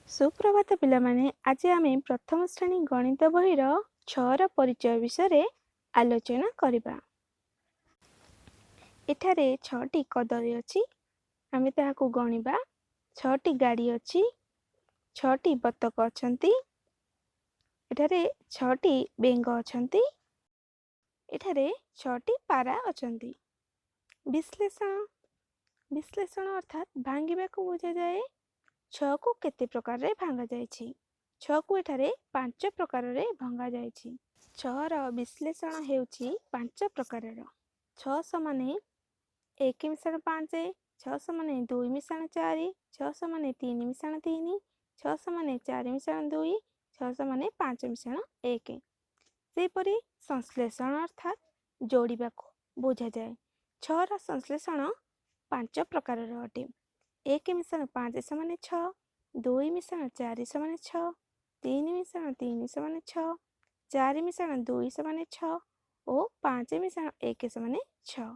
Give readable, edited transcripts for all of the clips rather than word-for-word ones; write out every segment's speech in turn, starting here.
सुप्रभात पिलामाने आज आमे प्रथम श्रेणी गणित बहिर 6 परिचय विषय आलोचना करिबा। एठारे 6टी कदली अछि, आमे ताहाकु गणिबा। 6टी गाड़ी अछि, 6टी बतक अछंती, एठारे 6टी बेंग अछंती, एठारे 6टी पारा अछंती। विश्लेषण विश्लेषण अर्थात भांगिबा को बुझा जाए। 6 को केते प्रकार रे भांगा जायछि। 6 को एठारे 5 प्रकार रे भंगा जायछि। 6 रो विश्लेषण हेउछि 5 प्रकार रो। 6 समाने 1 मिश्रण 5, 6 समाने 2 मिश्रण 4, 6 समाने 3 मिश्रण 3, 6 समाने 4 मिश्रण 2, 6 समाने 5 मिश्रण 1। सेपरि संश्लेषण अर्थात जोड़िबा को बुझा जाए। 6 रो संश्लेषण 5 प्रकार रो अटे। 1 मिश्रण 5 समान 6, 2 मिश्रण 4 समान 6, 3 मिश्रण 3 समान 6, 4 मिश्रण 2 समान 6 और 5 मिश्रण 1 समान 6।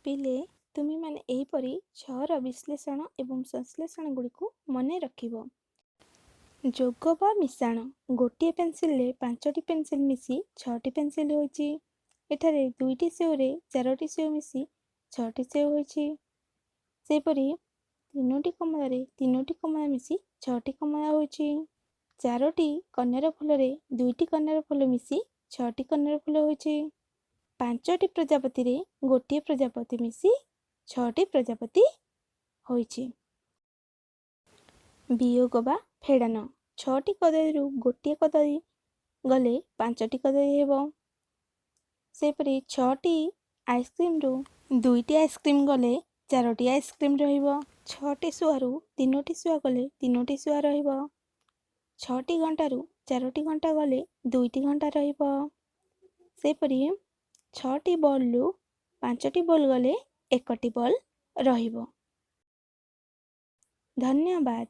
पिले तुमी माने एही परी 6 रो विश्लेषण एवं संश्लेषण गुडी को मने रखिबो। जोग बा मिश्रण गोटे पेंसिल रे 5टी पेंसिल मिसी 6टी पेंसिल होईची। एठारे 2टी सेव रे 4टी सेव मिसी 6टी सेव होईची। सेपरी 3टी कमला रे 3टी कमला मिसी 6टी कमला होईची। 4टी कन्यार फूल रे 2टी कन्यार फूल मिसी 6टी कन्यार फूल होईची। 5टी प्रजापति रे गोटे प्रजापति मिसी 6टी प्रजापति होईची। वियोग बा फेड़ान 6टी कदली रु गोटे कदली गले 5टी कदली हेबो। सेपरी 6टी आइसक्रीम रु 2टी आइसक्रीम गले 4टी आइसक्रीम रहिबो। 6टी सुआ रु 3टी सुआ गले 3टी सुआ रहिबो। 6टी घंटा रु 4टी घंटा गले 2टी घंटा रहिबो। सेपरी 6टी बॉल रु 5टी बॉल गले 1टी बॉल रहिबो। धन्यवाद।